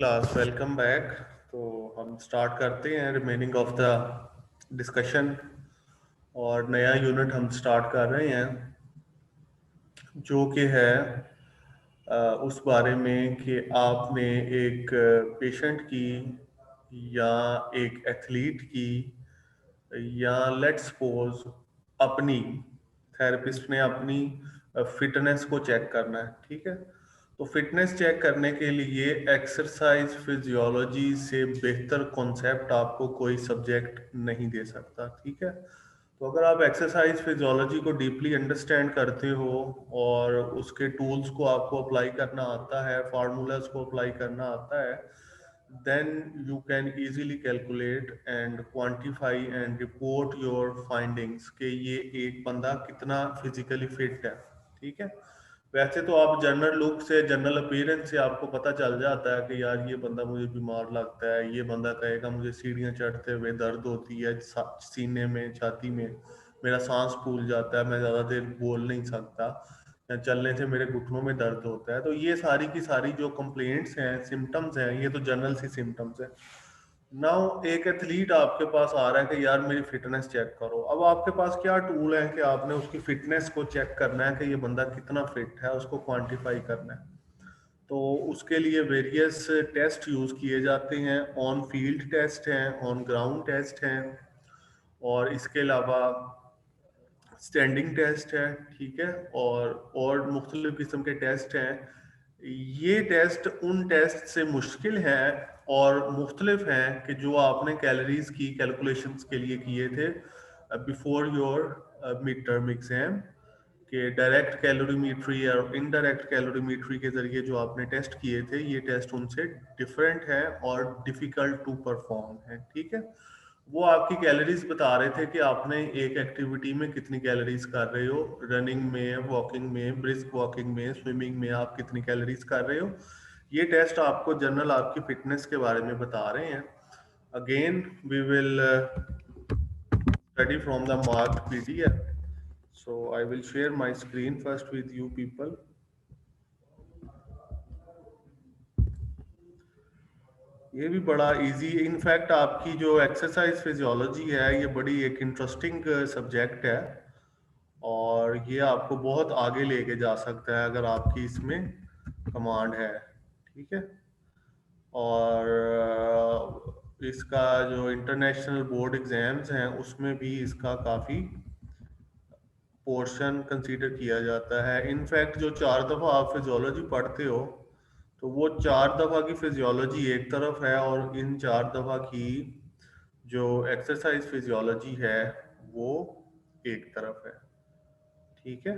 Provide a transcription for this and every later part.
Class welcome back. तो हम start करते हैं रिमेनिंग ऑफ द डिस्कशन और नया यूनिट हम स्टार्ट कर रहे हैं जो कि है उस बारे में कि आपने एक पेशेंट की या एक एथलीट की या लेट्स सपोज अपनी थेरेपिस्ट ने अपनी फिटनेस को चेक करना है। ठीक है, तो फिटनेस चेक करने के लिए एक्सरसाइज फिजियोलॉजी से बेहतर कॉन्सेप्ट आपको कोई सब्जेक्ट नहीं दे सकता। ठीक है, तो अगर आप एक्सरसाइज फिजियोलॉजी को डीपली अंडरस्टैंड करते हो और उसके टूल्स को आपको अप्लाई करना आता है, फार्मूलाज को अप्लाई करना आता है, then you can easily calculate and quantify and report your findings कि ये एक बंदा कितना फिजिकली फिट है। ठीक है, वैसे तो आप जनरल लुक से, जनरल अपीयरेंस से आपको पता चल जाता है कि यार ये बंदा मुझे बीमार लगता है, ये बंदा कहेगा मुझे सीढ़ियाँ चढ़ते हुए दर्द होती है सीने में, छाती में, मेरा सांस फूल जाता है, मैं ज़्यादा देर बोल नहीं सकता, या चलने से मेरे घुटनों में दर्द होता है। तो ये सारी की सारी जो कंप्लेंट्स हैं, सिम्टम्स हैं, ये तो जनरल सी सिम्टम्स हैं। नाउ एक एथलीट आपके पास आ रहा है कि यार मेरी फिटनेस चेक करो। अब आपके पास क्या टूल है कि आपने उसकी फिटनेस को चेक करना है कि ये बंदा कितना फिट है, उसको क्वांटिफाई करना है। तो उसके लिए वेरियस टेस्ट यूज किए जाते हैं। ऑन फील्ड टेस्ट हैं, ऑन ग्राउंड टेस्ट हैं, और इसके अलावा स्टैंडिंग टेस्ट है। ठीक है, और मुख्तलिफ किस्म के टेस्ट हैं। ये टेस्ट उन टेस्ट से मुश्किल है और मुख्तलिफ हैं कि जो आपने कैलोरीज की कैलकुलेशंस के लिए किए थे before your mid term exam, कि डायरेक्ट कैलोरीमेट्री और इनडायरेक्ट कैलोरीमेट्री के जरिए जो आपने टेस्ट किए थे, ये टेस्ट उनसे डिफरेंट है और डिफिकल्ट टू परफॉर्म है। ठीक है, वो आपकी कैलोरीज बता रहे थे कि आपने एक एक्टिविटी में कितनी कैलोरीज कर रहे हो, रनिंग में, वॉकिंग में, ब्रिस्क वॉकिंग में, स्विमिंग में आप कितनी कैलोरीज कर रहे हो। ये टेस्ट आपको जनरल आपकी फिटनेस के बारे में बता रहे हैं। Again we will study from the marked PDF, so I will share my screen first with you people. ये भी बड़ा इजी, इनफैक्ट आपकी जो एक्सरसाइज फिजियोलॉजी है ये बड़ी एक इंटरेस्टिंग सब्जेक्ट है और ये आपको बहुत आगे लेके जा सकता है अगर आपकी इसमें कमांड है। ठीक है, और इसका जो इंटरनेशनल बोर्ड एग्जाम्स हैं उसमें भी इसका काफ़ी पोर्शन कंसीडर किया जाता है। इनफैक्ट जो 4 दफ़ा आप फिजियोलॉजी पढ़ते हो तो वो 4 दफ़ा की फिजियोलॉजी एक तरफ है और इन 4 दफ़ा की जो एक्सरसाइज फिजियोलॉजी है वो एक तरफ है। ठीक है,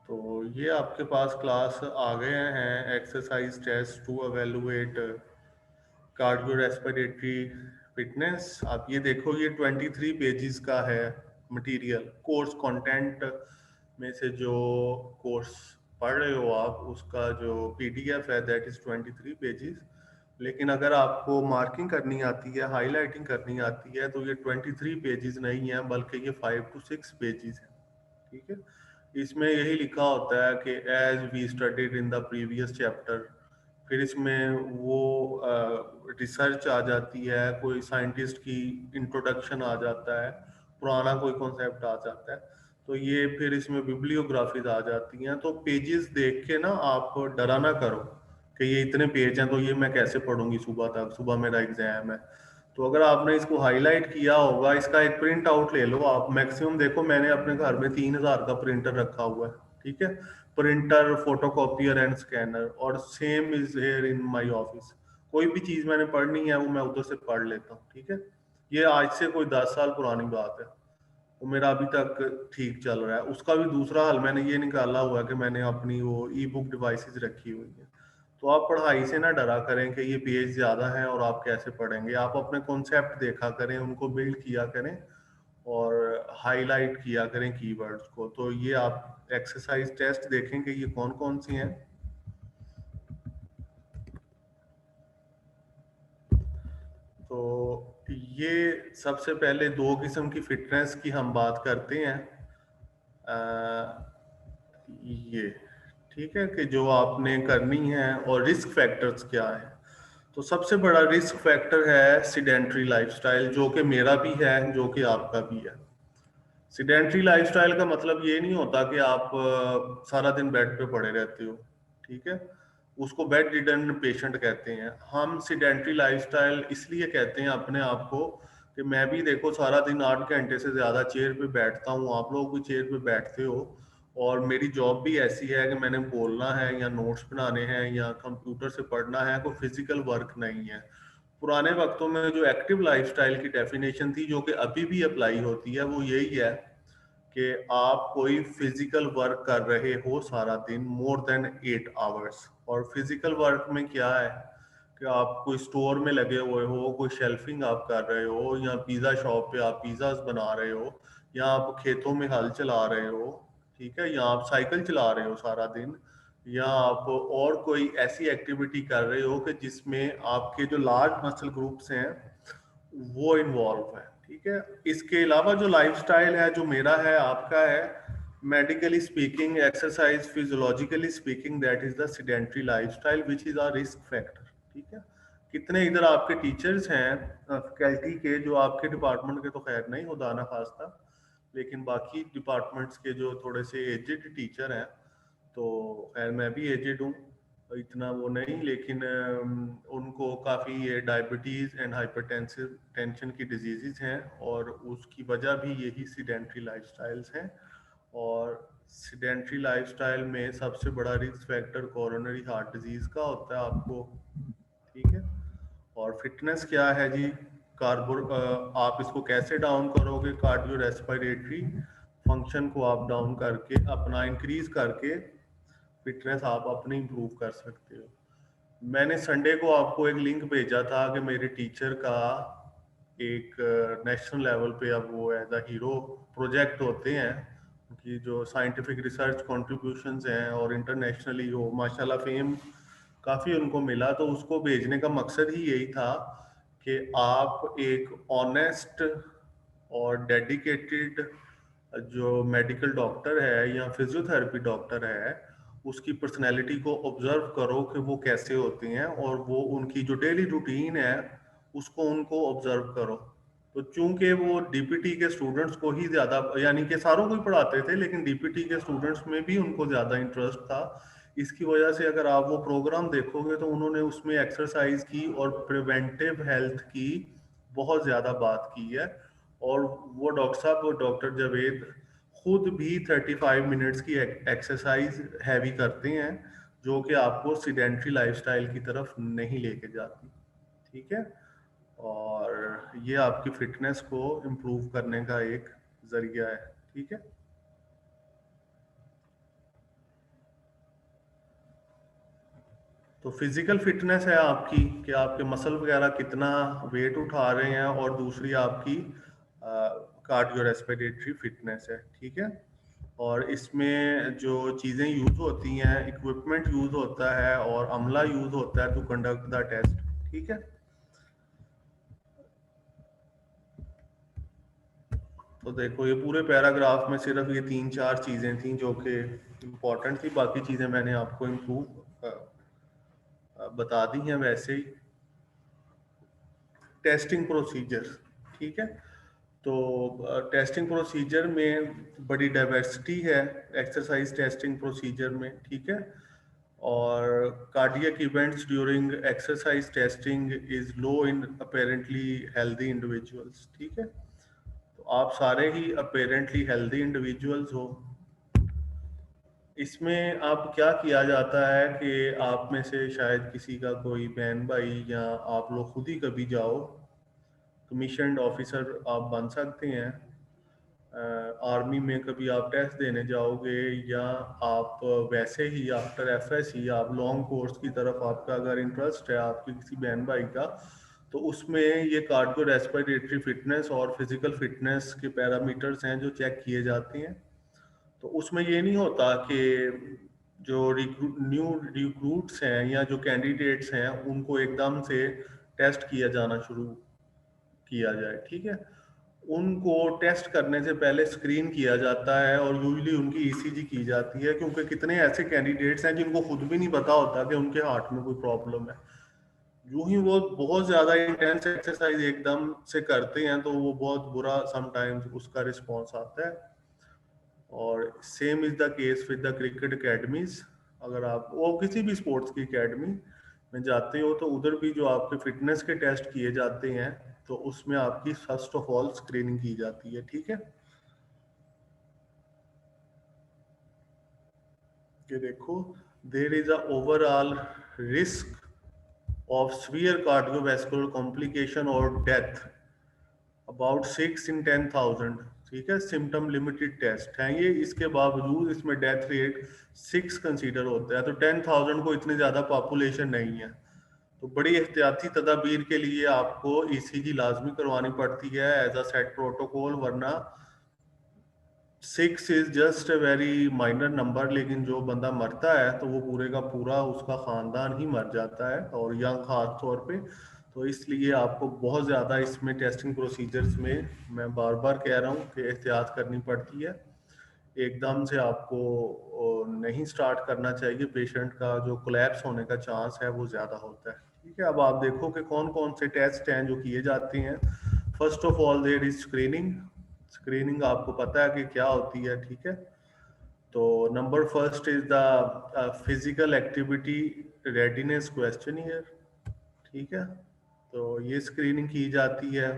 तो ये आपके पास क्लास आ गए हैं, exercise test to evaluate cardio respiratory fitness. आप ये देखो, ये 23 पेजेस का है मटेरियल। कोर्स कंटेंट में से जो कोर्स पढ़ रहे हो आप, उसका जो पीडीएफ है दैट इज 23 पेजेस। लेकिन अगर आपको मार्किंग करनी आती है, हाईलाइटिंग करनी आती है, तो ये 23 पेजेस नहीं है बल्कि ये 5 to 6 पेजेस है। ठीक है, इसमें यही लिखा होता है कि as we studied in the previous chapter. फिर इसमें वो रिसर्च आ जाती है, कोई साइंटिस्ट की इंट्रोडक्शन आ जाता है, पुराना कोई कॉन्सेप्ट आ जाता है, तो ये फिर इसमें बिब्लियोग्राफीज आ जाती हैं। तो पेजेस देख के ना आप डरा ना करो कि ये इतने पेज हैं तो ये मैं कैसे पढ़ूंगी सुबह तक, सुबह मेरा एग्जाम है। तो अगर आपने इसको हाईलाइट किया होगा, इसका एक प्रिंट आउट ले लो आप। मैक्सिमम देखो मैंने अपने घर में 3000 का प्रिंटर रखा हुआ है। ठीक है, प्रिंटर, फोटोकॉपियर एंड स्कैनर, और same is here in my office. कोई भी चीज मैंने पढ़नी है वो मैं उधर से पढ़ लेता हूँ। ठीक है, ये आज से कोई 10 साल पुरानी बात है, वो मेरा अभी तक ठीक चल रहा है। उसका भी दूसरा हल मैंने ये निकाला हुआ है कि मैंने अपनी वो ई बुक डिवाइसेस रखी हुई है। तो आप पढ़ाई से ना डरा करें कि ये पेज ज्यादा है और आप कैसे पढ़ेंगे। आप अपने कॉन्सेप्ट देखा करें, उनको बिल्ड किया करें और हाईलाइट किया करें कीवर्ड्स को। तो ये आप एक्सरसाइज टेस्ट देखें कि ये कौन कौन सी हैं। तो ये सबसे पहले दो किस्म की फिटनेस की हम बात करते हैं। ये ठीक है कि जो आपने करनी है और रिस्क फैक्टर्स क्या है। तो सबसे बड़ा रिस्क फैक्टर है सिडेंट्री लाइफस्टाइल, जो कि मेरा भी है, जो कि आपका भी है। सिडेंट्री लाइफस्टाइल का मतलब ये नहीं होता कि आप सारा दिन बेड पे पड़े रहते हो, ठीक है। उसको बेड रिडन पेशेंट कहते हैं। हम सिडेंट्री लाइफस्टाइल इसलिए कहते हैं अपने आप को कि मैं भी देखो सारा दिन 8 घंटे से ज्यादा चेयर पे बैठता हूँ, आप लोग भी चेयर पे बैठते हो, और मेरी जॉब भी ऐसी है कि मैंने बोलना है या नोट्स बनाने हैं या कंप्यूटर से पढ़ना है, कोई फिजिकल वर्क नहीं है। पुराने वक्तों में जो एक्टिव लाइफस्टाइल की डेफिनेशन थी, जो कि अभी भी अप्लाई होती है, वो यही है कि आप कोई फिजिकल वर्क कर रहे हो सारा दिन मोर देन 8 आवर्स। और फिजिकल वर्क में क्या है कि आप कोई स्टोर में लगे हुए हो, कोई शेल्फिंग आप कर रहे हो, या पिज्जा शॉप पे आप पिज्जाज बना रहे हो, या आप खेतों में हल चला रहे हो, ठीक है, या आप साइकिल चला रहे हो सारा दिन, या आप और कोई ऐसी एक्टिविटी कर रहे हो कि जिसमें आपके जो लार्ज मसल ग्रुप्स हैं वो इन्वॉल्व है, ठीक है। इसके अलावा जो लाइफस्टाइल है, जो मेरा है, आपका है, medically speaking, exercise, physiologically speaking, that is the sedentary lifestyle which is a risk factor, ठीक है। कितने इधर आपके टीचर्स हैं फैकल्टी के, जो आपके डिपार्टमेंट के तो खैर नहीं, खुदा ना खास्ता, लेकिन बाकी डिपार्टमेंट्स के जो थोड़े से एजेड टीचर हैं, तो खैर मैं भी एजेड हूँ, इतना वो नहीं, लेकिन उनको काफ़ी ये डायबिटीज़ एंड हाइपरटेंसिव टेंशन की डिजीज़ हैं, और उसकी वजह भी यही सीडेंट्री लाइफस्टाइल्स हैं। और सीडेंट्री लाइफस्टाइल में सबसे बड़ा risk factor coronary heart disease का होता है आपको, ठीक है। और फिटनेस क्या है जी, कार्बो आप इसको कैसे डाउन करोगे, कार्डियो रेस्पिरेटरी फंक्शन को आप डाउन करके, अपना इंक्रीज करके फिटनेस आप अपनी इंप्रूव कर सकते हो। मैंने संडे को आपको एक लिंक भेजा था कि मेरे टीचर का एक नेशनल लेवल पे अब वो एज अ हीरो प्रोजेक्ट होते हैं, कि जो साइंटिफिक रिसर्च कंट्रीब्यूशंस हैं, और इंटरनेशनली वो माशाल्लाह फेम काफ़ी उनको मिला। तो उसको भेजने का मकसद ही यही था कि आप एक ऑनेस्ट और डेडिकेटेड जो मेडिकल डॉक्टर है या फिजियोथेरेपी डॉक्टर है, उसकी पर्सनैलिटी को ऑब्जर्व करो कि वो कैसे होते हैं, और वो उनकी जो डेली रूटीन है उसको उनको ऑब्जर्व करो। तो चूंकि वो डीपीटी के स्टूडेंट्स को ही ज़्यादा, यानी कि सारों को ही पढ़ाते थे, लेकिन डीपीटी के स्टूडेंट्स में भी उनको ज़्यादा इंटरेस्ट था। इसकी वजह से अगर आप वो प्रोग्राम देखोगे तो उन्होंने उसमें एक्सरसाइज की और प्रिवेंटिव हेल्थ की बहुत ज़्यादा बात की है। और वो डॉक्टर साहब, वो डॉक्टर जावेद, खुद भी 35 मिनट्स की एक्सरसाइज हैवी करते हैं, जो कि आपको सीडेंट्री लाइफस्टाइल की तरफ नहीं लेके जाती, ठीक है। और ये आपकी फिटनेस को इम्प्रूव करने का एक जरिया है, ठीक है। तो फिजिकल फिटनेस है आपकी कि आपके मसल वगैरह कितना वेट उठा रहे हैं, और दूसरी आपकी कार्डियो रेस्पिरेटरी फिटनेस है, ठीक है। और इसमें जो चीज़ें यूज होती हैं, इक्विपमेंट यूज होता है और अमला यूज होता है टू कंडक्ट द टेस्ट, ठीक है। तो देखो ये पूरे पैराग्राफ में सिर्फ ये 3-4 चीज़ें थी जो कि इम्पोर्टेंट थी, बाकी चीज़ें मैंने आपको इम्प्रूव बता दी हैं वैसे ही। टेस्टिंग प्रोसीजर, ठीक है। तो टेस्टिंग प्रोसीजर में बड़ी डाइवर्सिटी है एक्सरसाइज टेस्टिंग प्रोसीजर में, ठीक है। और cardiac events during exercise testing is low in apparently healthy individuals, ठीक है। तो आप सारे ही अपेरेंटली हेल्दी इंडिविजुअल्स हो। इसमें अब क्या किया जाता है कि आप में से शायद किसी का कोई बहन भाई या आप लोग खुद ही कभी जाओ, कमीशन्ड ऑफिसर आप बन सकते हैं। आर्मी में कभी आप टेस्ट देने जाओगे, या आप वैसे ही आफ्टर एफएस ही आप लॉन्ग कोर्स की तरफ आपका अगर इंटरेस्ट है आपके किसी बहन भाई का, तो उसमें ये कार्डियो रेस्पिरेटरी फिटनेस और फिजिकल फिटनेस के पैरामीटर्स हैं जो चेक किए जाते हैं। तो उसमें ये नहीं होता कि जो न्यू रिक्रूट्स हैं या जो कैंडिडेट्स हैं उनको एकदम से टेस्ट किया जाना शुरू किया जाए, ठीक है। उनको टेस्ट करने से पहले स्क्रीन किया जाता है और यूजली उनकी ईसीजी की जाती है, क्योंकि कितने ऐसे कैंडिडेट्स हैं जिनको खुद भी नहीं पता होता कि उनके हार्ट में कोई प्रॉब्लम है। यूं ही वो बहुत ज्यादा इंटेंस एक्सरसाइज एकदम से करते हैं तो वो बहुत बुरा समटाइम्स उसका रिस्पॉन्स आता है। और same is the case with the cricket academies. अगर आप वो किसी भी स्पोर्ट्स की अकेडमी में जाते हो तो उधर भी जो आपके फिटनेस के टेस्ट किए जाते हैं तो उसमें आपकी फर्स्ट ऑफ ऑल स्क्रीनिंग की जाती है, ठीक है। ये देखो, there is a overall risk of severe cardiovascular complication or death about 6 in 10,000, ठीक है। सिम्टम लिमिटेड टेस्ट है ये, इसके बावजूद इसमें डेथ रेट 6 कंसीडर होता है, तो 10,000 को इतनी ज्यादा पॉपुलेशन नहीं है। तो बड़ी एहतियाती तदाबीर के लिए आपको ईसीजी लाजमी करवानी पड़ती है एज अ सेट प्रोटोकॉल, वरना 6 is just a very minor number, लेकिन जो बंदा मरता है तो वो पूरे का पूरा उसका खानदान ही मर जाता है, और यंग खास तौर पे। तो इसलिए आपको बहुत ज़्यादा इसमें टेस्टिंग प्रोसीजर्स में मैं बार बार कह रहा हूँ कि एहतियात करनी पड़ती है। एकदम से आपको नहीं स्टार्ट करना चाहिए, पेशेंट का जो कोलैप्स होने का चांस है वो ज़्यादा होता है, ठीक है। अब आप देखो कि कौन कौन से टेस्ट हैं जो किए जाते हैं। First of all there is screening. Screening आपको पता है कि क्या होती है, ठीक है। तो number first is the physical activity readiness questionnaire, ठीक है। तो ये स्क्रीनिंग की जाती है।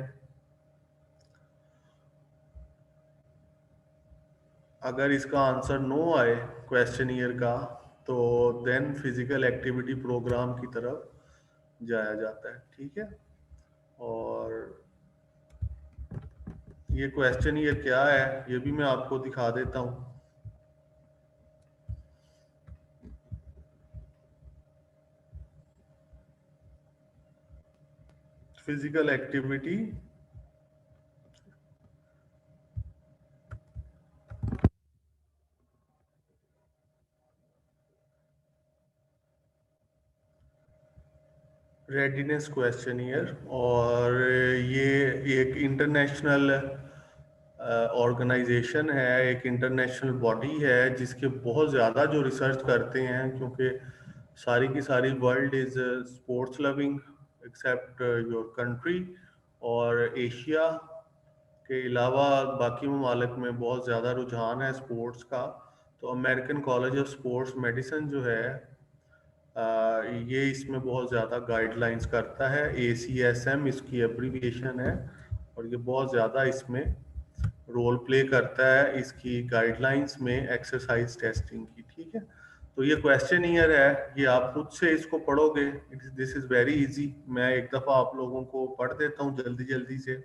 अगर इसका आंसर नो आए क्वेश्चनियर का तो देन फिजिकल एक्टिविटी प्रोग्राम की तरफ जाया जाता है, ठीक है। और ये क्वेश्चनियर क्या है ये भी मैं आपको दिखा देता हूँ। फिजिकल एक्टिविटी रेडीनेस क्वेश्चनियर, और ये एक इंटरनेशनल ऑर्गेनाइजेशन है, एक इंटरनेशनल बॉडी है जिसके बहुत ज़्यादा जो रिसर्च करते हैं, क्योंकि सारी की सारी world is sports loving except your country, और एशिया के अलावा बाकी ममालिक में बहुत ज़्यादा रुझान है स्पोर्ट्स का। तो American college of sports medicine जो है ये इसमें बहुत ज़्यादा गाइडलाइंस करता है। ACSM इसकी एब्रीविएशन है, और ये बहुत ज़्यादा इसमें रोल प्ले करता है इसकी गाइडलाइंस में एक्सरसाइज टेस्टिंग की, ठीक है। तो ये क्वेश्चन ईयर है, ये आप खुद से इसको पढ़ोगे, दिस इज़ वेरी इजी। मैं एक दफ़ा आप लोगों को पढ़ देता हूँ जल्दी जल्दी से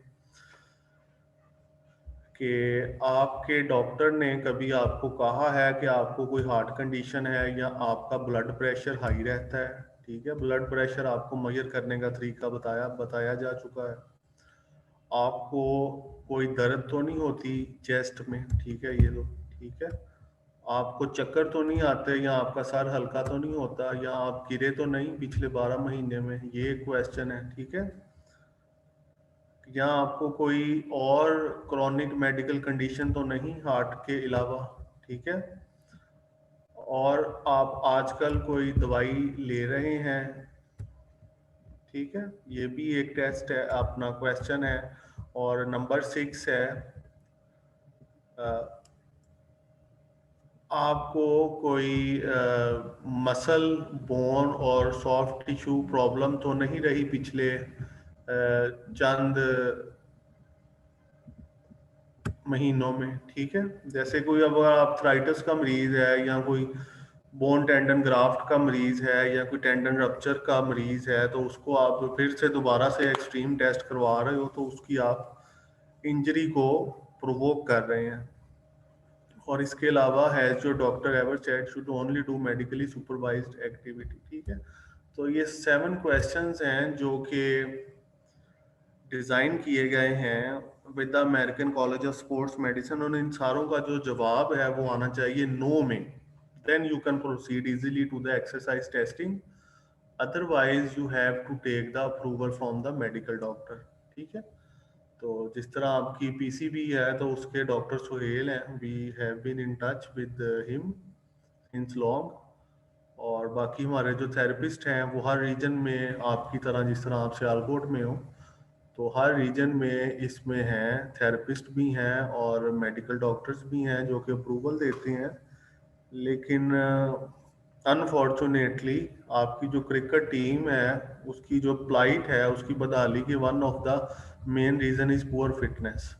कि आपके डॉक्टर ने कभी आपको कहा है कि आपको कोई हार्ट कंडीशन है या आपका ब्लड प्रेशर हाई रहता है, ठीक है। ब्लड प्रेशर आपको मेजर करने का तरीका बताया बताया जा चुका है। आपको कोई दर्द तो नहीं होती चेस्ट में, ठीक है, ये लो, ठीक है। आपको चक्कर तो नहीं आते, या आपका सर हल्का तो नहीं होता, या आप गिरे तो नहीं पिछले 12 महीने में, ये क्वेश्चन है, ठीक है। या आपको कोई और क्रॉनिक मेडिकल कंडीशन तो नहीं हार्ट के अलावा, ठीक है। और आप आजकल कोई दवाई ले रहे हैं, ठीक है। ये भी एक टेस्ट है, अपना क्वेश्चन है। और नंबर 6 है आपको कोई मसल, बोन और सॉफ्ट टिश्यू प्रॉब्लम तो नहीं रही पिछले चंद महीनों में, ठीक है। जैसे कोई अब आर्थराइटिस का मरीज है, या कोई बोन टेंडन ग्राफ्ट का मरीज है, या कोई टेंडन रप्चर का मरीज है, तो उसको आप फिर से दोबारा से एक्सट्रीम टेस्ट करवा रहे हो तो उसकी आप इंजरी को प्रोवोक कर रहे हैं। और इसके अलावा है जो doctor ever said should only do medically supervised activity, ठीक है। तो ये 7 क्वेश्चंस हैं जो कि डिजाइन किए गए हैं with the American college of sports medicine, और इन सारों का जो जवाब है वो आना चाहिए नो में। Then you can proceed easily to the exercise testing, otherwise you have to take the approval from the medical doctor, ठीक है। तो जिस तरह आपकी पीसीबी है तो उसके डॉक्टर सुहेल हैं, we have been in touch with him since long. और बाकी हमारे जो थेरेपिस्ट हैं वो हर रीजन में आपकी तरह, जिस तरह आप सियालकोट में हो, तो हर रीजन में इसमें हैं, थेरेपिस्ट भी हैं और मेडिकल डॉक्टर्स भी हैं जो कि अप्रूवल देते हैं। लेकिन अनफॉर्चुनेटली आपकी जो क्रिकेट टीम है उसकी जो प्लाइट है, उसकी बदहाली की one of the main reason is poor fitness.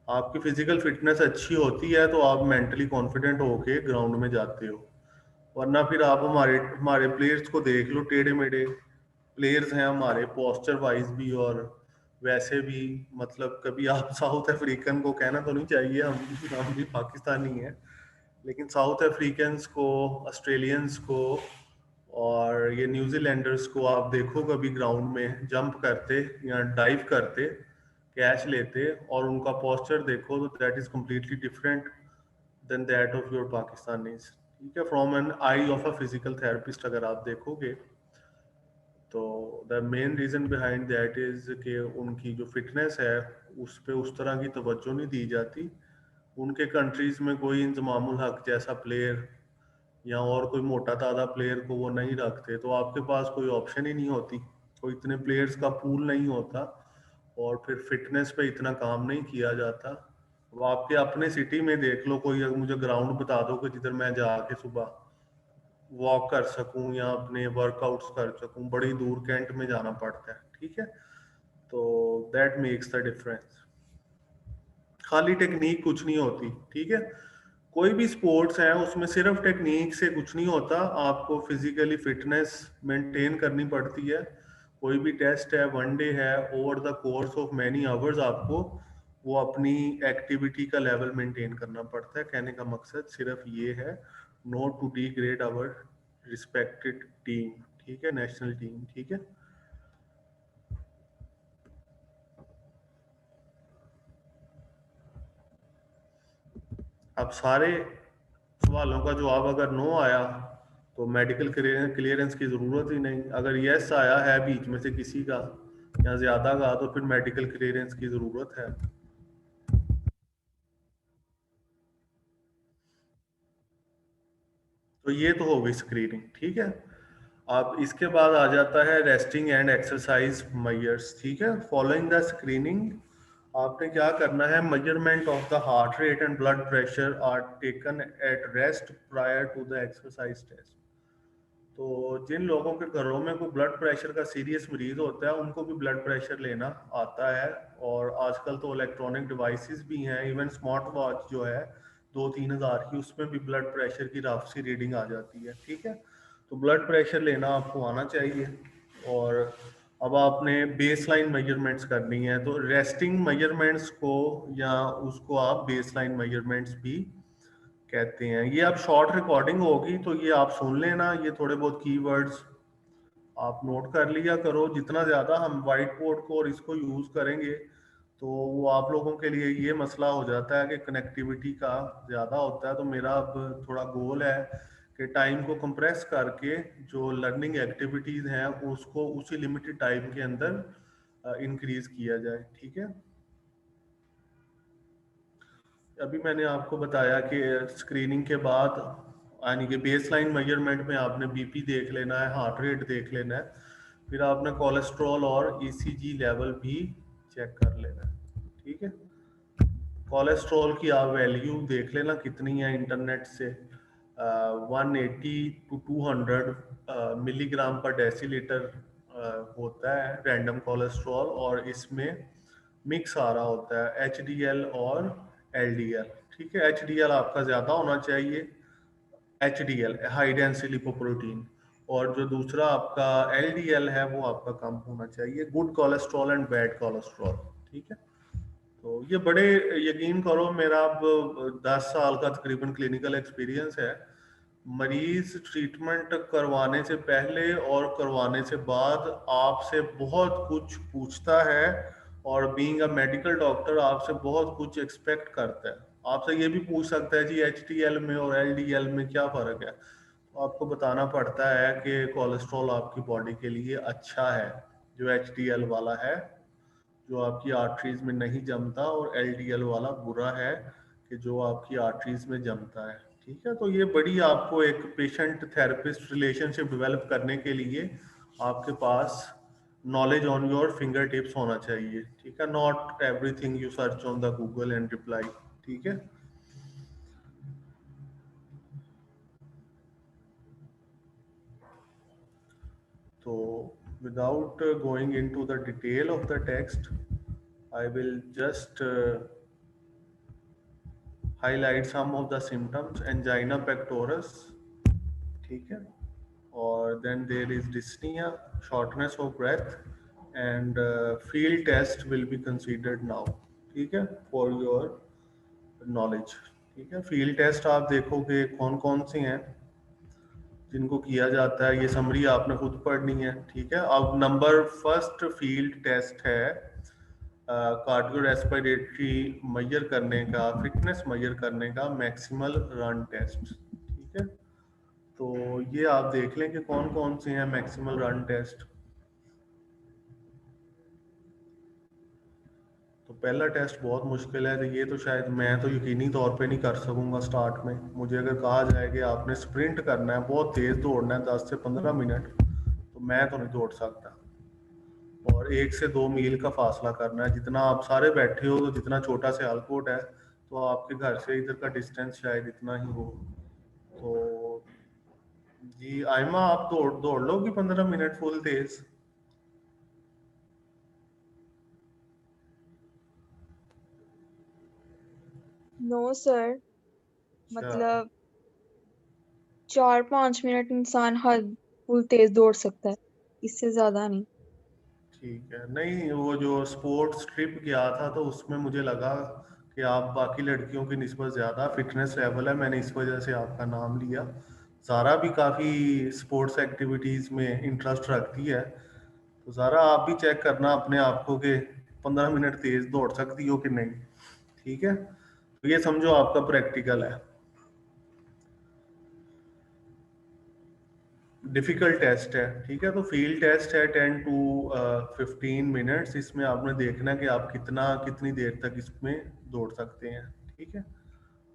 आपकी फिजिकल फिटनेस अच्छी होती है तो आप मेंटली कॉन्फिडेंट होके ग्राउंड में जाते हो, वरना फिर आप हमारे हमारे प्लेयर्स को देख लो, टेढ़े मेढ़े प्लेयर्स हैं हमारे, पोस्चर वाइज भी और वैसे भी। मतलब कभी आप साउथ अफ्रीकन को कहना तो नहीं चाहिए, हम भी पाकिस्तानी हैं, लेकिन साउथ अफ्रीकन्स को, ऑस्ट्रेलियंस को और ये न्यूजीलैंडर्स को आप देखो कभी ग्राउंड में जंप करते या डाइव करते, कैच लेते, और उनका पोस्चर देखो तो that is completely different than that of your Pakistanis. ठीक है, from an eye of a physical therapist अगर आप देखोगे तो the main reason behind that is कि उनकी जो फिटनेस है उस पे उस तरह की तवज्जो नहीं दी जाती। उनके कंट्रीज में कोई इंजमामुल हक जैसा प्लेयर या और कोई मोटा ताजा प्लेयर को वो नहीं रखते, तो आपके पास कोई ऑप्शन ही नहीं होती, कोई इतने प्लेयर्स का पूल नहीं होता और फिर फिटनेस पे इतना काम नहीं किया जाता। अब आपके अपने सिटी में देख लो, कोई अगर मुझे ग्राउंड बता दो कि जिधर मैं जाके सुबह वॉक कर सकूं या अपने वर्कआउट्स कर सकूं, बड़ी दूर कैंट में जाना पड़ता है। ठीक है, तो दैट मेक्स द डिफरेंस। खाली टेक्निक कुछ नहीं होती। ठीक है, कोई भी स्पोर्ट्स है उसमें सिर्फ टेक्निक से कुछ नहीं होता, आपको फिजिकली फिटनेस मेंटेन करनी पड़ती है। कोई भी टेस्ट है, वनडे है, over the course of many hours आपको वो अपनी एक्टिविटी का लेवल मेंटेन करना पड़ता है। कहने का मकसद सिर्फ ये है, not to degrade our respected team. ठीक है, नेशनल टीम। ठीक है, अब सारे सवालों का जवाब अगर नो आया तो मेडिकल क्लियरेंस की ज़रूरत ही नहीं। अगर यस आया है बीच में से किसी का या ज़्यादा का, तो फिर मेडिकल क्लियरेंस की ज़रूरत है। तो ये तो हो गई स्क्रीनिंग। ठीक है, अब इसके बाद आ जाता है रेस्टिंग एंड एक्सरसाइज मेजर्स। ठीक है, फॉलोइंग द स्क्रीनिंग आपने क्या करना है, measurement of the heart rate and blood pressure are taken at rest prior to the exercise test. तो जिन लोगों के घरों में कोई ब्लड प्रेशर का सीरियस मरीज होता है उनको भी ब्लड प्रेशर लेना आता है, और आजकल तो इलेक्ट्रॉनिक डिवाइसेस भी हैं, इवन स्मार्ट वॉच जो है 2-3 हज़ार की, उसमें भी ब्लड प्रेशर की रफ सी रीडिंग आ जाती है। ठीक है, तो ब्लड प्रेशर लेना आपको आना चाहिए। और अब आपने बेसलाइन मेजरमेंट्स करनी है, तो रेस्टिंग मेजरमेंट्स को या उसको आप बेसलाइन मेजरमेंट्स भी कहते हैं। ये अब शॉर्ट रिकॉर्डिंग होगी तो ये आप सुन लेना, ये थोड़े बहुत कीवर्ड्स आप नोट कर लिया करो। जितना ज़्यादा हम वाइट बोर्ड को और इसको यूज़ करेंगे तो वो आप लोगों के लिए ये मसला हो जाता है कि कनेक्टिविटी का ज़्यादा होता है। तो मेरा अब थोड़ा गोल है कि टाइम को कंप्रेस करके जो लर्निंग एक्टिविटीज़ हैं उसको उसी लिमिटेड टाइम के अंदर इंक्रीज किया जाए। ठीक है, अभी मैंने आपको बताया कि स्क्रीनिंग के बाद यानी कि बेसलाइन मेजरमेंट में आपने बीपी देख लेना है, हार्ट रेट देख लेना है, फिर आपने कोलेस्ट्रॉल और ईसीजी लेवल भी चेक कर लेना है। ठीक है, कोलेस्ट्रॉल की आप वैल्यू देख लेना कितनी है इंटरनेट से, 180 to 200 मिलीग्राम पर डेसीलीटर होता है रैंडम कोलेस्ट्रॉल, और इसमें मिक्स आ रहा होता है एच डी एल और एल डी एल। ठीक है, एच डी एल आपका ज़्यादा होना चाहिए, H D L high density lipoprotein, और जो दूसरा आपका एल डी एल है वो आपका कम होना चाहिए, good cholesterol and bad cholesterol. ठीक है, तो ये बड़े, यकीन करो मेरा अब 10 साल का तकरीबन क्लिनिकल एक्सपीरियंस है। मरीज ट्रीटमेंट करवाने से पहले और करवाने से बाद आपसे बहुत कुछ पूछता है, और बीइंग अ मेडिकल डॉक्टर आपसे बहुत कुछ एक्सपेक्ट करता है। आपसे ये भी पूछ सकता है जी एच टी एल में और एल डी एल में क्या फ़र्क है, तो आपको बताना पड़ता है कि कोलेस्ट्रॉल आपकी बॉडी के लिए अच्छा है जो एच डी एल वाला है, जो आपकी आर्टरीज में नहीं जमता, और एलडीएल वाला बुरा है कि जो आपकी आर्टरीज में जमता है। ठीक है, तो ये बड़ी आपको एक पेशेंट थेरेपिस्ट रिलेशनशिप डेवलप करने के लिए आपके पास knowledge on your fingertips होना चाहिए। ठीक है, not everything you search on the Google and reply. ठीक है, तो without going into the detail of the text, I will just highlight some of the symptoms. Angina pectoris, ठीक है, और then there is dyspnea, shortness of breath, and field test will be considered now। ठीक है, for your knowledge। ठीक है, field test आप देखोगे कौन कौन से हैं जिनको किया जाता है, ये समरी आपने खुद पढ़नी है। ठीक है, अब नंबर फर्स्ट फील्ड टेस्ट है कार्डियो रेस्पिरेटरी मेजर करने का, फिटनेस मेजर करने का मैक्सिमल रन टेस्ट। ठीक है, तो ये आप देख लें कि कौन कौन से हैं मैक्सिमल रन टेस्ट। तो पहला टेस्ट बहुत मुश्किल है, तो ये तो शायद मैं तो यकीनी तौर पे नहीं कर सकूंगा स्टार्ट में। मुझे अगर कहा जाए कि आपने स्प्रिंट करना है, बहुत तेज दौड़ना है 10 से 15 मिनट, तो मैं तो नहीं दौड़ सकता। और 1 से 2 मील का फासला करना है, जितना आप सारे बैठे हो, तो जितना छोटा सियालकोट है तो आपके घर से इधर का डिस्टेंस शायद इतना ही हो। तो जी आयमा, आप दौड़ दौड़ लोगी 15 मिनट फुल तेज? नो सर, अच्छा, मतलब 4-5 मिनट इंसान हद फुल तेज दौड़ सकता है, इससे ज्यादा नहीं। ठीक है। नहीं, वो जो स्पोर्ट्स ट्रिप गया था तो उसमें मुझे लगा कि आप बाकी लड़कियों की निस्बत ज़्यादा फिटनेस लेवल है, मैंने इस वजह से आपका नाम लिया। ज़ारा भी काफ़ी स्पोर्ट्स एक्टिविटीज़ में इंटरेस्ट रखती है, तो ज़ारा आप भी चेक करना अपने आप को कि 15 मिनट तेज़ दौड़ सकती हो कि नहीं। ठीक है, तो ये समझो आपका प्रैक्टिकल है। डिफिकल्ट टेस्ट है। ठीक है, तो फील्ड टेस्ट है 10 to 15 मिनट्स। इसमें आपने देखना है कि आप कितनी देर तक इसमें दौड़ सकते हैं। ठीक है,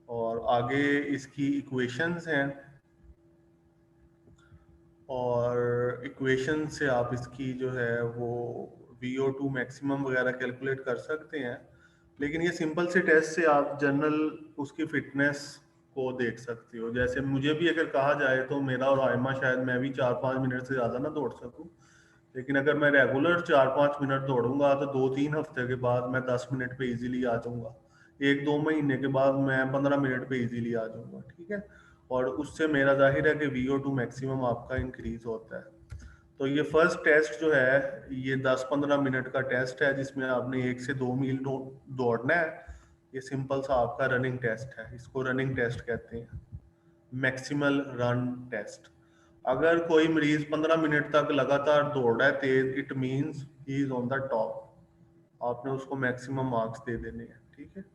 और आगे इसकी इक्वेशंस हैं, और इक्वेशन से आप इसकी जो है वो VO2 मैक्सिमम वगैरह कैलकुलेट कर सकते हैं। लेकिन ये सिंपल से टेस्ट से आप जनरल उसकी फिटनेस को देख सकते हो। जैसे मुझे भी अगर कहा जाए तो मेरा और आयमा, शायद मैं भी 4-5 मिनट से ज़्यादा ना दौड़ सकूं, लेकिन अगर मैं रेगुलर 4-5 मिनट दौड़ूंगा तो 2-3 हफ्ते के बाद मैं 10 मिनट पे इजीली आ जाऊंगा। 1-2 महीने के बाद मैं 15 मिनट पे इजीली आ जाऊंगा। ठीक है, और उससे मेरा जाहिर है कि VO2 मैक्सिमम आपका इंक्रीज होता है। तो ये फर्स्ट टेस्ट जो है, ये 10-15 मिनट का टेस्ट है जिसमें आपने 1 से 2 मील दौड़ना है। ये सिंपल सा आपका रनिंग टेस्ट है, इसको रनिंग टेस्ट कहते हैं, मैक्सिमल रन टेस्ट। अगर कोई मरीज 15 मिनट तक लगातार दौड़ रहा है तेज, it means he is on the top. आपने उसको मैक्सिमम मार्क्स दे देने हैं। ठीक है,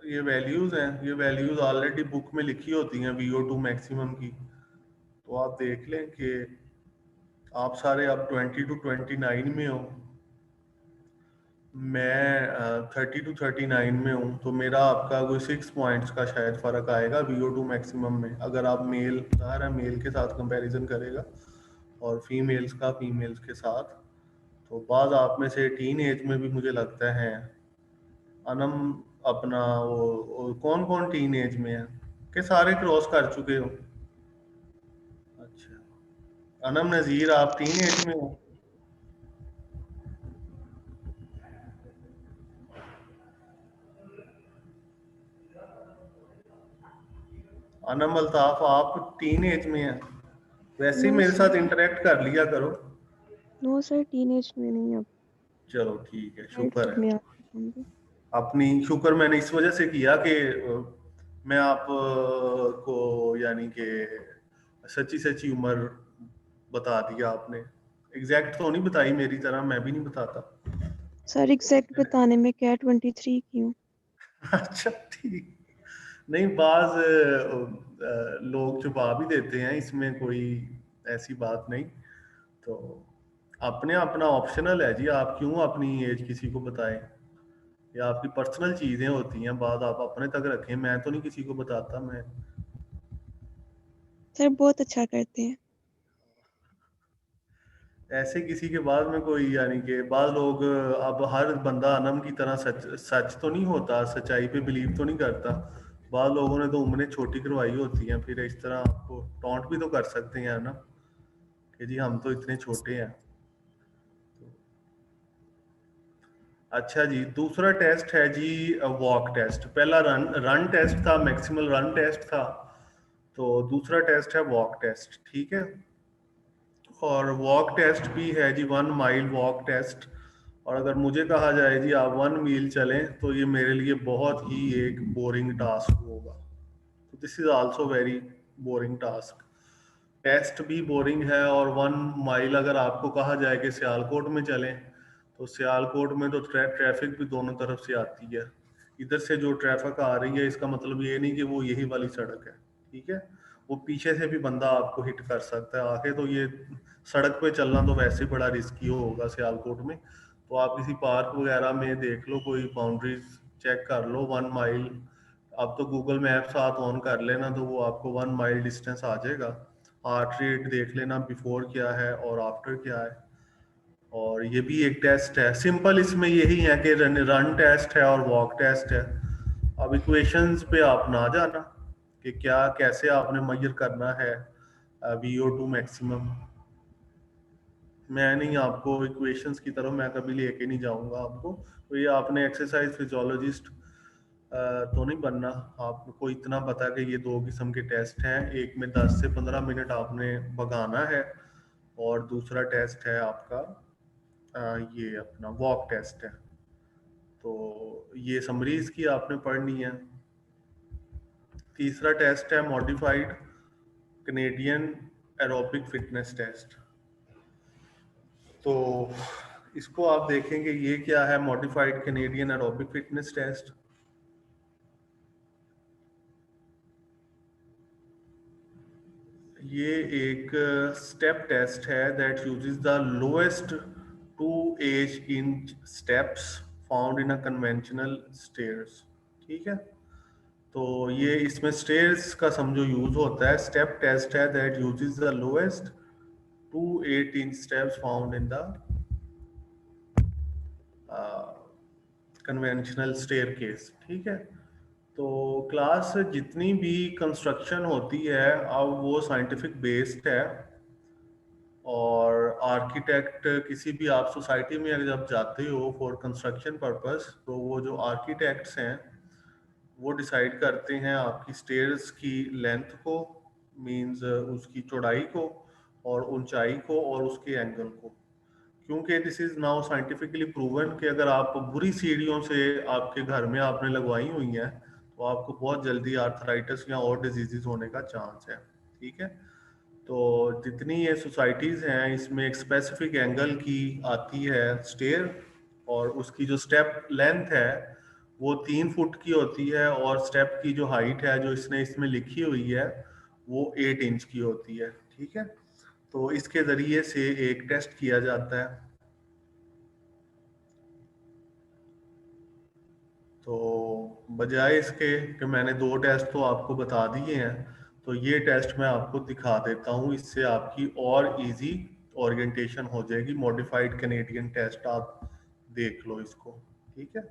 ये वैल्यूज हैं, ये वैल्यूज ऑलरेडी बुक में लिखी होती हैं VO2 मैक्सिमम की। तो आप देख लें कि आप सारे अब 20 to 29 में हो, मैं 30 to 39 में हूँ, तो मेरा आपका कोई 6 पॉइंट्स का शायद फ़र्क आएगा VO2 मैक्सिमम में, अगर आप मेल, ज़ाहिर है मेल के साथ कंपैरिजन करेगा और फीमेल्स का फीमेल्स के साथ। तो बाद आप में से टीन एज में भी मुझे लगता है अनम, अपना वो कौन कौन टीन एज में है कि सारे क्रॉस कर चुके हो? अच्छा, अनम नज़ीर, आप टीन एज में हो? अनम अल्ताफ, आप टीन एज में हैं? वैसे ही नो मेरे सर। साथ इंटरेक्ट कर लिया करो। नो सर, टीनेज में नहीं, अब चलो ठीक है, शुक्र एडल्ट है। में आ होंगे। अपनी शुक्र मैंने इस वजह से किया कि मैं आप को यानी कि सच्ची सच्ची उम्र बता दिया आपने। एग्जैक्ट तो नहीं बताई मेरी तरह, मैं भी नहीं बताता। सर एग्जैक्ट बताने में क्या 23 की हूँ। अच्छा ठीक। नहीं, बाज लोग छुपा भी देते हैं, इसमें कोई ऐसी बात नहीं। तो अपने अपना ऑप्शनल है जी, आप क्यों अपनी एज किसी को बताएं? या आपकी पर्सनल चीजें होती हैं, बात आप अपने तक रखें, मैं तो नहीं किसी को बताता। मैं सर बहुत अच्छा करते हैं। ऐसे किसी के बाद में कोई, यानी कि बाद लोग, अब हर बंदा अनम की तरह सच सच तो नहीं होता, सच्चाई पे बिलीव तो नहीं करता। बाद लोगों ने तो उम्रें छोटी करवाई होती हैं, फिर इस तरह आपको टॉन्ट भी तो कर सकते हैं ना, कि जी हम तो इतने छोटे हैं। अच्छा जी, दूसरा टेस्ट है जी वॉक टेस्ट। पहला रन टेस्ट था, मैक्सिमल रन टेस्ट था। तो दूसरा टेस्ट है वॉक टेस्ट, ठीक है। और वॉक टेस्ट भी है जी 1 माइल वॉक टेस्ट। और अगर मुझे कहा जाए जी आप 1 मील चलें, तो ये मेरे लिए बहुत ही एक बोरिंग टास्क होगा। तो this is also very boring task. Test भी बोरिंग है, और 1 माइल अगर आपको कहा जाए कि सियालकोट में चलें, तो सियालकोट में तो ट्रैफिक भी दोनों तरफ से आती है। इधर से जो ट्रैफिक आ रही है, इसका मतलब ये नहीं कि वो यही वाली सड़क है, ठीक है। वो पीछे से भी बंदा आपको हिट कर सकता है आके। तो ये सड़क पे चलना तो वैसे बड़ा रिस्की होगा सियालकोट में। तो आप किसी पार्क वगैरह में देख लो, कोई बाउंड्रीज चेक कर लो 1 माइल। अब तो गूगल मैप साथ ऑन कर लेना, तो वो आपको 1 माइल डिस्टेंस आ जाएगा। हार्ट रेट देख लेना, बिफोर क्या है और आफ्टर क्या है। और ये भी एक टेस्ट है, सिंपल इसमें यही है कि रन टेस्ट है और वॉक टेस्ट है। अब इक्वेशंस पे आप ना जाना कि क्या कैसे आपने मेजर करना है VO2 मैक्सिमम। मैं नहीं, आपको इक्वेशंस की तरफ मैं कभी लेके नहीं जाऊंगा आपको। तो ये आपने एक्सरसाइज फिजियोलॉजिस्ट तो नहीं बनना। आपको इतना पता कि ये 2 किस्म के टेस्ट हैं, एक में 10 से 15 मिनट आपने भगाना है, और दूसरा टेस्ट है आपका ये अपना वॉक टेस्ट है। तो ये समरीज की आपने पढ़नी है। तीसरा टेस्ट है modified Canadian aerobic fitness test. तो इसको आप देखेंगे, ये क्या है modified Canadian aerobic fitness test. ये एक स्टेप टेस्ट है that uses the lowest 2 inch steps found in a conventional stairs, ठीक है। तो ये इसमें स्टेयर्स का समझो यूज होता है। स्टेप टेस्ट है that uses the lowest 2 8 inch steps found in the conventional staircase, ठीक है। तो क्लास जितनी भी कंस्ट्रक्शन होती है, अब वो साइंटिफिक बेस्ड है। और आर्किटेक्ट किसी भी आप सोसाइटी में अगर जब जाते हो फॉर कंस्ट्रक्शन पर्पस, तो वो जो आर्किटेक्ट्स हैं वो डिसाइड करते हैं आपकी स्टेयर्स की लेंथ को, मींस उसकी चौड़ाई को और ऊंचाई को और उसके एंगल को। क्योंकि this is now scientifically proven कि अगर आप बुरी सीढ़ियों से आपके घर में आपने लगवाई हुई हैं, तो आपको बहुत जल्दी आर्थराइटिस या और डिजीजेस होने का चांस है, ठीक है। तो जितनी ये सोसाइटीज़ हैं, इसमें एक स्पेसिफिक एंगल की आती है स्टेयर, और उसकी जो स्टेप लेंथ है वो 3 फुट की होती है, और स्टेप की जो हाइट है जो इसने इसमें लिखी हुई है वो 8 इंच की होती है, ठीक है। तो इसके ज़रिए से एक टेस्ट किया जाता है। तो बजाय इसके कि मैंने 2 टेस्ट तो आपको बता दिए हैं, तो ये टेस्ट मैं आपको दिखा देता हूँ, इससे आपकी और इजी ओरिएंटेशन हो जाएगी। मॉडिफाइड कैनेडियन टेस्ट आप देख लो इसको, ठीक है।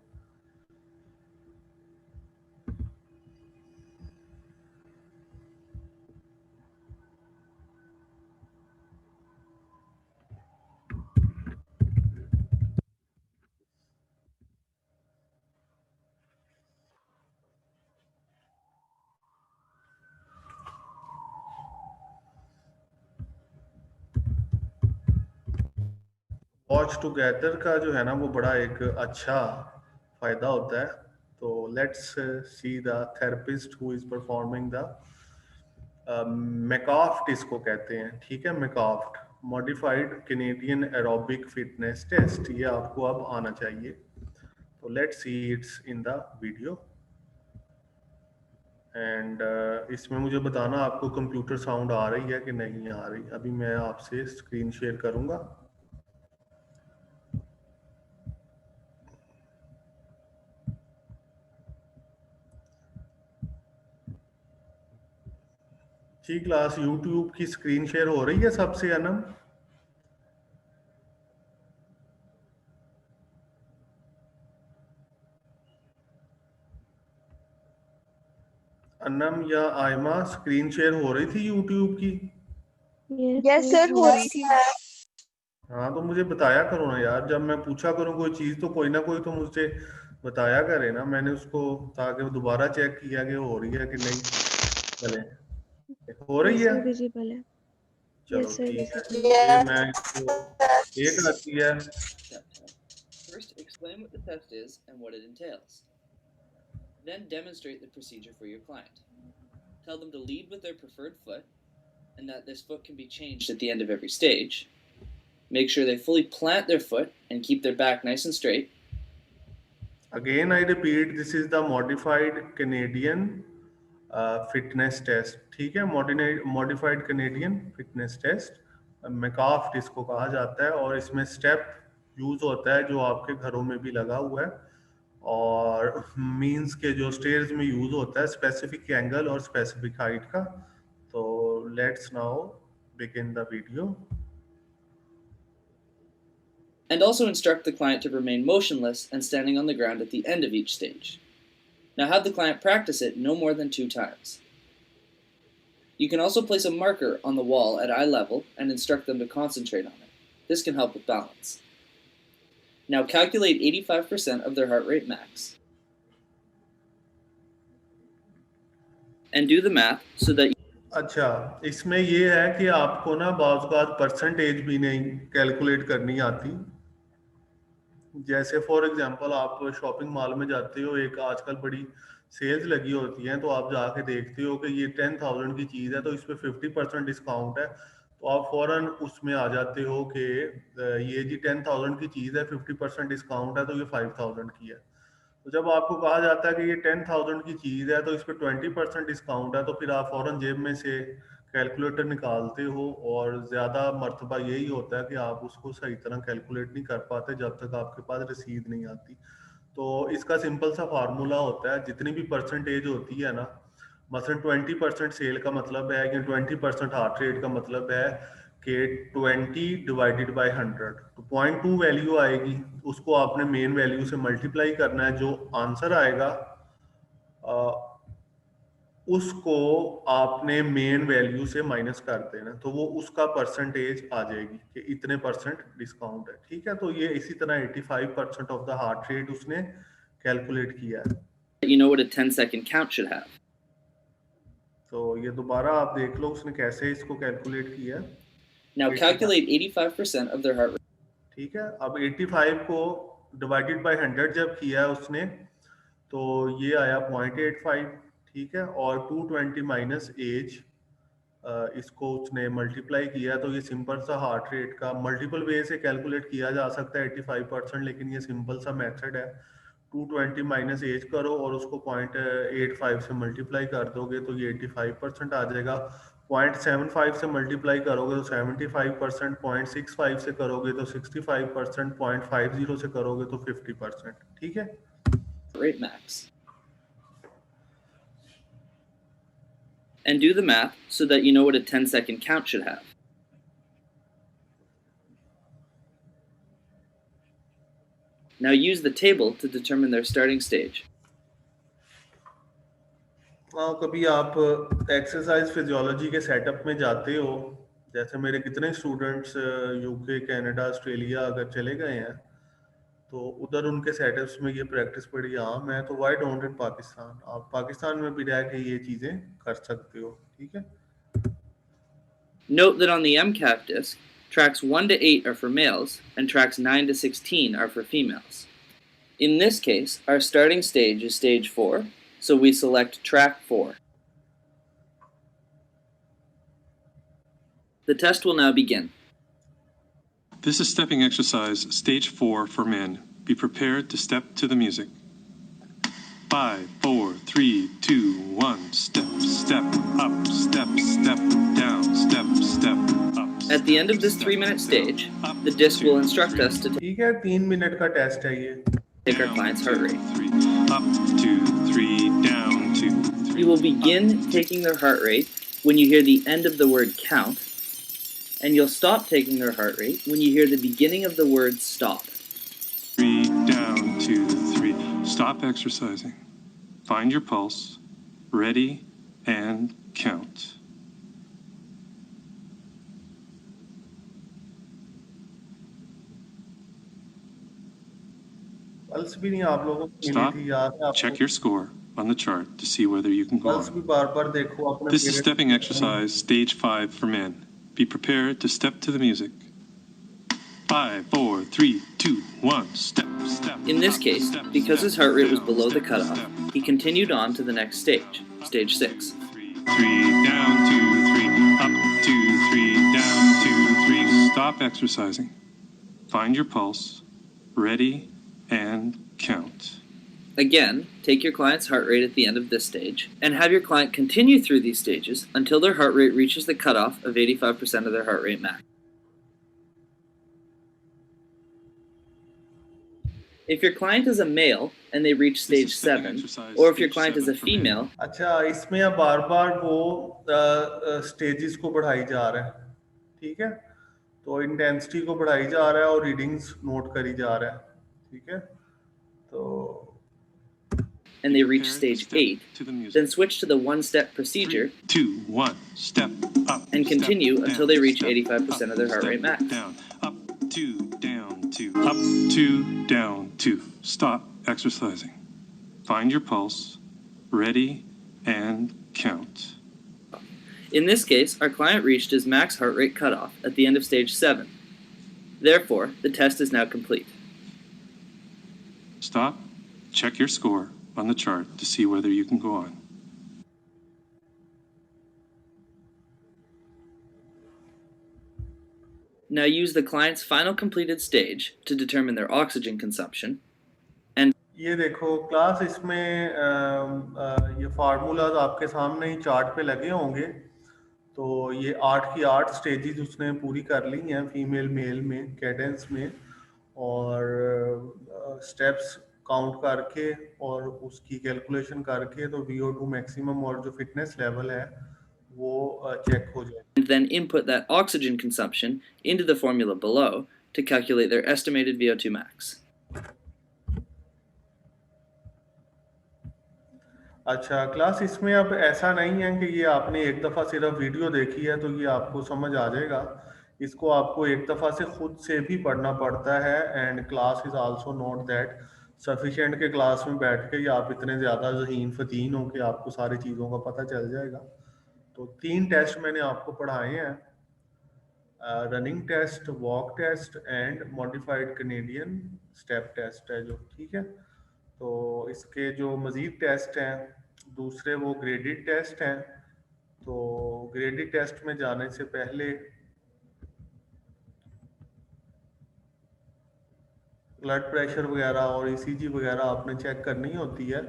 वॉच टुगेदर का जो है ना, वो बड़ा एक अच्छा फायदा होता है। तो let's see the therapist who is performing the MCAFT, इसको कहते हैं, ठीक है, MCAFT. Modified Canadian aerobic fitness test, ये आपको अब आना चाहिए। तो let's see it's in the video. And इसमें मुझे बताना आपको कंप्यूटर साउंड आ रही है कि नहीं आ रही। अभी मैं आपसे स्क्रीन शेयर करूंगा। जी क्लास, यूट्यूब की स्क्रीन शेयर हो रही है सबसे अनम? अनम या आयमा, स्क्रीन शेयर हो रही थी यूट्यूब की? यस सर, हो रही थी। हाँ तो मुझे बताया करो ना यार, जब मैं पूछा करूँ कोई चीज़ तो कोई ना कोई तो मुझसे बताया करे ना, मैंने उसको ताकि वो दोबारा चेक किया कि हो रही है कि नहीं। चले, हो रही यस है? सर विजिबल है। चलो यस सर ठीक है, विजिबल है। ये मैं इसको एक आती है। First, explain what the test is and what it entails. Then demonstrate the procedure for your client. Tell them to lead with their preferred foot and that this foot can be changed at the end of every stage. Make sure they fully plant their foot and keep their back nice and straight. Again I repeat, this is the modified Canadian fitness test. ठीक है, modified Canadian fitness test, मैकाफ्ट इसको कहा जाता है। और इसमें step use होता है जो आपके घरों में भी लगा हुआ है, और मींस के जो स्टेयर्स में यूज होता है स्पेसिफिक एंगल और स्पेसिफिक हाइट का। तो let's now begin the video. And also instruct the client to remain motionless and standing on the ground at the end of each stage. Now have the client practice it no more than 2 times. You can also place a marker on the wall at eye level and instruct them to concentrate on it. This can help with balance. Now calculate 85% of their heart rate max. And do the math so that अच्छा, इसमें ये है कि आपको ना बाज़ औक़ात percentage भी नहीं कैलकुलेट करनी आती। जैसे फॉर एग्जांपल आप शॉपिंग मॉल में जाते हो, एक आजकल बड़ी सेल्स लगी होती हैं, तो आप जाके देखते हो कि ये 10,000 की चीज़ है तो इस पे 50% डिस्काउंट है, तो आप फौरन उसमें आ जाते हो कि ये जी 10,000 की चीज़ है, 50% डिस्काउंट है तो ये 5,000 की है। तो जब आपको कहा जाता है कि ये 10,000 की चीज़ है तो इस पर 20% डिस्काउंट है, तो फिर आप फौरन जेब में से कैलकुलेटर निकालते हो, और ज़्यादा मर्तबा यही होता है कि आप उसको सही तरह कैलकुलेट नहीं कर पाते जब तक आपके पास रसीद नहीं आती। तो इसका सिंपल सा फार्मूला होता है, जितनी भी परसेंटेज होती है ना, मसलन 20% सेल का मतलब है कि 20% हार्ट रेट का मतलब है कि 20 डिवाइडेड बाय 100, तो 0.2 वैल्यू आएगी, उसको आपने मेन वैल्यू से मल्टीप्लाई करना है, जो आंसर आएगा उसको आपने मेन वैल्यू से माइनस कर देना, तो वो उसका परसेंटेज आ जाएगी कि इतने परसेंट डिस्काउंट है। ठीक है, तो ये इसी तरह 85% ऑफ द हार्ट रेट उसने कैलकुलेट किया है। you know what a 10-second count should have. तो ये दोबारा आप देख लो उसने कैसे इसको कैलकुलेट किया। Now calculate 85% of their heart rate. ठीक है, अब 85 को डिवाइडेड बाय 100 जब किया है उसने, तो ये आया 0.85। ठीक है, और 220 माइनस एज, इसको उसने मल्टीप्लाई किया, तो ये सिंपल सा हार्ट रेट का मल्टीपल वे से कैलकुलेट किया जा सकता है 85%, लेकिन ये सिंपल सा मेथड है। 220 माइनस एज करो और उसको 0.85 से मल्टीप्लाई कर दोगे तो ये 85% आ जाएगा। 0.75 से मल्टीप्लाई करोगे तो 75%, 0.65 से करोगे तो 65%, 0.50 से करोगे तो 50%। ठीक है, Rate max. And do the math so that you know what a 10-second count should have. Now use the table to determine their starting stage. कभी आप एक्सरसाइज फिजियोलॉजी के सेटअप में जाते हो, जैसे मेरे कितने स्टूडेंट्स यूके, कनाडा, ऑस्ट्रेलिया अगर चले गए हैं तो उधर उनके सेटअप्स में ये प्रैक्टिस बड़ी आम है, तो व्हाई डोंट इन पाकिस्तान? आप पाकिस्तान में भी रह के ये चीजें कर सकते हो। ठीक है, Note that on the MCAT disc, tracks 1 to 8 are for males and tracks 9 to 16 are for females. In this case, our starting stage is stage 4, so we select track 4. The test will now begin. This is stepping exercise, stage 4 for men. Be prepared to step to the music. 5, 4, 3, 2, 1. Step, step, up, step, step, down, step, step, up. At the end of this 3-minute stage, the disc will instruct us to ठीक है, 3 minute का test है ये. take our client's heart rate. 3, up, 2, 3, down, 2, 3. You will begin taking their heart rate when you hear the end of the word count, and you'll stop taking their heart rate when you hear the beginning of the word stop. 3, down, 2, 3. Stop exercising. Find your pulse. Ready and count. Pulse भी नहीं आप लोगों को मिली Stop. थी, याद है आपको? Check your score on the chart to see whether you can go pulse on. भी बार-बार देखो अपने. This is stepping exercise, stage 5 for men. Be prepared to step to the music. 5, 4, 3, 2, 1. Step, step. In this up, case, step, because his step, heart rate was down, below the step, cutoff, step. he continued on to the next stage, stage 6. 3, down, 2, 3, up, 2, 3, down, 2, 3. Stop exercising. Find your pulse. Ready and count. Again, take your client's heart rate at the end of this stage, and have your client continue through these stages until their heart rate reaches the cutoff of 85% of their heart rate max. If your client is a male and they reach This stage is stepping 7, exercise, or if your stage client is a 7 for men. female, अच्छा, इसमें अब बार-बार वो stages को बढ़ाई जा रहा है. ठीक है, तो इंटेंसिटी को बढ़ाई जा रहा है और रीडिंग्स नोट करी जा रहा है. ठीक है, तो and they reach Prepare to stage step 8, to the music. then switch to the one-step procedure 3, 2, 1. Step up. and continue step, until down, they reach step, 85% of their heart step, rate max. Down, up, 2, down, 2, up, 2, down, 2. Stop exercising. Find your pulse. Ready and count. In this case, our client reached his max heart rate cutoff at the end of stage 7. Therefore, the test is now complete. Stop. Check your score on the chart to see whether you can go on. Now use the client's final completed stage to determine their oxygen consumption. ये देखो class, इसमें ये formulas आपके सामने ही chart पे लगे होंगे. तो ये 8 की 8 स्टेजेस उसने पूरी कर ली हैं, फीमेल मेल में, कैडेंस में, और स्टेप्स काउंट करके और उसकी कैलकुलेशन करके तो VO2 मैक्सिमम और जो फिटनेस लेवल है वो चेक हो जाए. And then input that oxygen consumption into the formula below to calculate their estimated VO2 max. अच्छा क्लास, इसमें अब ऐसा नहीं है कि ये आपने एक दफ़ा सिर्फ वीडियो देखी है तो ये आपको समझ आ जाएगा. इसको आपको एक दफ़ा से खुद से भी पढ़ना पड़ता है. And class is also not that sufficient के क्लास में बैठ के या आप इतने ज़्यादा ज़हीन फ़तीन हो कि आपको सारी चीज़ों का पता चल जाएगा. तो 3 टेस्ट मैंने आपको पढ़ाए हैं, running test, walk test and modified Canadian step test है जो. ठीक है, तो इसके जो मज़ीद टेस्ट हैं दूसरे वो ग्रेडेड टेस्ट हैं. तो ग्रेडेड टेस्ट में जाने से पहले ब्लड प्रेशर वगैरह और ECG वगैरह आपने चेक करनी होती है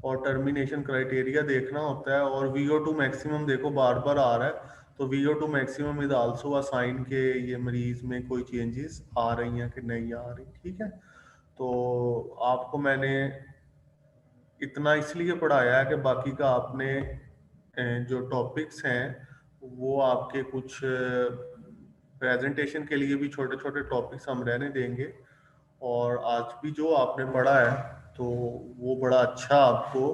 और टर्मिनेशन क्राइटेरिया देखना होता है. और VO2 मैक्सिमम देखो बार बार आ रहा है, तो VO2 maximum is also a sign के ये मरीज में कोई चेंजेस आ रही हैं कि नहीं आ रही. ठीक है, तो आपको मैंने इतना इसलिए पढ़ाया है कि बाकी का आपने जो टॉपिक्स हैं वो आपके कुछ प्रेजेंटेशन के लिए भी छोटे छोटे टॉपिक्स हम रहने देंगे. और आज भी जो आपने पढ़ा है तो वो बड़ा अच्छा आपको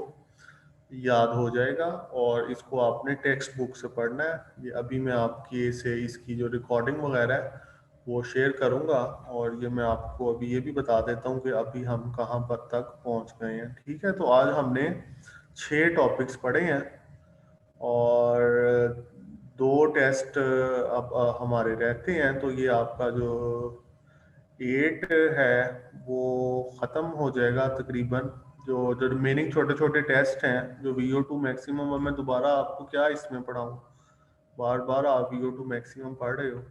याद हो जाएगा और इसको आपने टेक्स्ट बुक से पढ़ना है. ये अभी मैं आपकी से इसकी जो रिकॉर्डिंग वगैरह है वो शेयर करूंगा और ये मैं आपको अभी ये भी बता देता हूँ कि अभी हम कहाँ पर तक पहुँच गए हैं. ठीक है, तो आज हमने 6 टॉपिक्स पढ़े हैं और 2 टेस्ट अब हमारे रहते हैं. तो ये आपका जो 8 है वो ख़त्म हो जाएगा तकरीबन. जो रिमेनिंग छोटे छोटे टेस्ट हैं जो VO2 मैक्सिमम, मैं दोबारा आपको क्या इसमें पढ़ाऊँ, बार बार आप VO2 मैक्सिमम पढ़ रहे हो.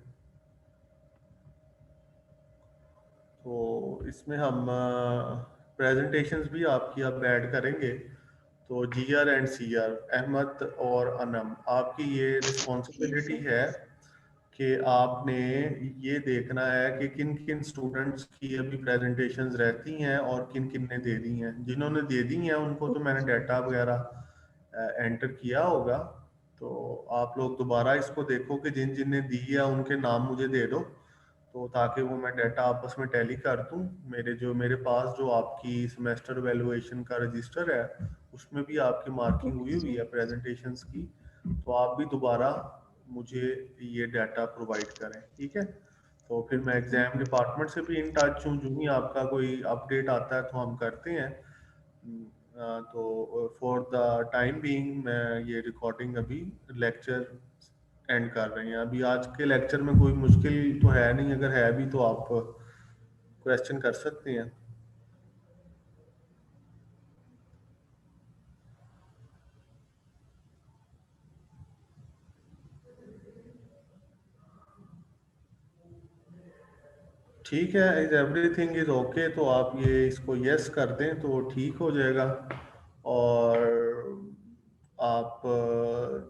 तो इसमें हम प्रेजेंटेशंस भी आपकी अब ऐड करेंगे। तो जीआर एंड सीआर, अहमद और अनम, आपकी ये रिस्पॉन्सिबिलिटी है कि आपने ये देखना है कि किन किन स्टूडेंट्स की अभी प्रेजेंटेशंस रहती हैं और किन किन ने दे दी हैं। जिन्होंने दे दी हैं उनको तो मैंने डाटा वगैरह एंटर किया होगा। तो आप लोग दोबारा इसको देखो कि जिन जिन ने दी है उनके नाम मुझे दे दो, तो ताकि वो मैं डाटा आपस में टैली कर दूं। मेरे पास जो आपकी सेमेस्टर वैल्यूएशन का रजिस्टर है उसमें भी आपकी मार्किंग हुई हुई है प्रेजेंटेशंस की। तो आप भी दोबारा मुझे ये डाटा प्रोवाइड करें, ठीक है। तो फिर मैं एग्जाम डिपार्टमेंट से भी इन टच हूँ, जो ही आपका कोई अपडेट आता है तो हम करते हैं। तो फॉर द टाइम बीइंग मैं ये रिकॉर्डिंग अभी लेक्चर एंड कर रहे हैं। अभी आज के लेक्चर में कोई मुश्किल तो है नहीं, अगर है भी तो आप क्वेश्चन कर सकते हैं। ठीक है, इज एवरीथिंग इज ओके, तो आप ये इसको यस कर दें तो ठीक हो जाएगा। और आप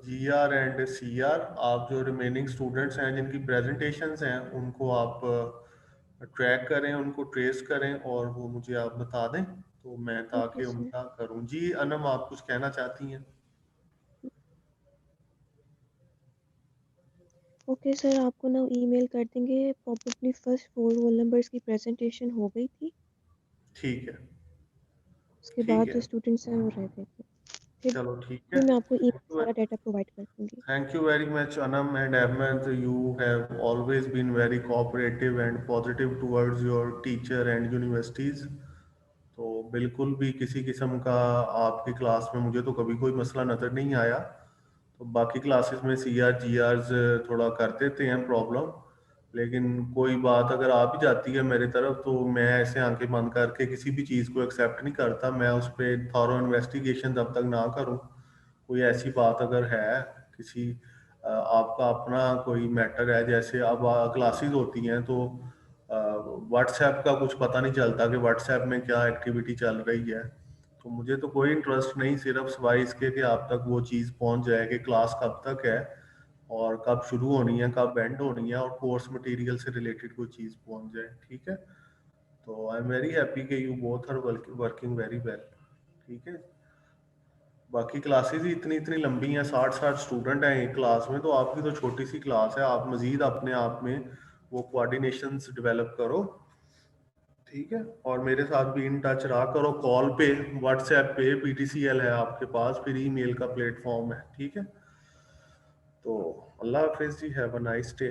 जी आर एंड सी आर, आप जो रिमेनिंग स्टूडेंट्स हैं जिनकी प्रेजेंटेशंस हैं उनको आप ट्रैक करें, उनको ट्रेस करें और वो मुझे आप बता दें तो मैं ताकि सर। उनका करूं। जी अनम, आप कुछ कहना चाहती हैं? ओके सर, आपको ना ईमेल कर देंगे। प्रॉबेबली फर्स्ट 4 रोल नंबर्स की प्रेजेंटेशन हो गई थी, ठीक है, उसके ठीक बाद है, जो स्टूडेंट्स हैं वो रह गए थे। फिर चलो ठीक है। फिर मैं आपको ईमेल सारा डाटा प्रोवाइड कर दूंगी। Thank you very much, Anam and Ahmed. You have always been very cooperative and positive towards your teacher and universities. तो बिल्कुल भी किसी किस्म का आपकी क्लास में मुझे तो कभी कोई मसला नज़र नहीं आया। तो बाकी क्लासेस में सी आर जी आर्स थोड़ा कर देते हैं प्रॉब्लम, लेकिन कोई बात अगर आ भी जाती है मेरी तरफ तो मैं ऐसे आंखें बंद करके किसी भी चीज़ को एक्सेप्ट नहीं करता। मैं उस पर थॉरो इन्वेस्टिगेशन जब तक ना करूँ, कोई ऐसी बात अगर है किसी आपका अपना कोई मैटर है, जैसे अब क्लासेस होती हैं तो व्हाट्सएप का कुछ पता नहीं चलता कि व्हाट्सएप में क्या एक्टिविटी चल रही है। तो मुझे तो कोई इंटरेस्ट नहीं, सिर्फ सिवाय इसके कि आप तक वो चीज़ पहुंच जाए कि क्लास कब तक है और कब शुरू होनी है, कब एंड होनी है, और कोर्स मटेरियल से रिलेटेड कोई चीज़ पहुंच जाए, ठीक है। तो आई एम वेरी हैप्पी कि you both are working very well, ठीक है। बाकी क्लासेस ही इतनी इतनी लंबी हैं, 60 स्टूडेंट हैं एक क्लास में, तो आपकी तो छोटी सी क्लास है। आप मजीद अपने आप में वो कोऑर्डिनेशंस डेवलप करो, ठीक है। और मेरे साथ भी इन टच रहा करो, कॉल पे, व्हाट्सएप पे, पीटीसीएल है आपके पास, फिर ईमेल का प्लेटफॉर्म है, ठीक है। तो अल्लाह हाफिज जी, हैव अ नाइस डे।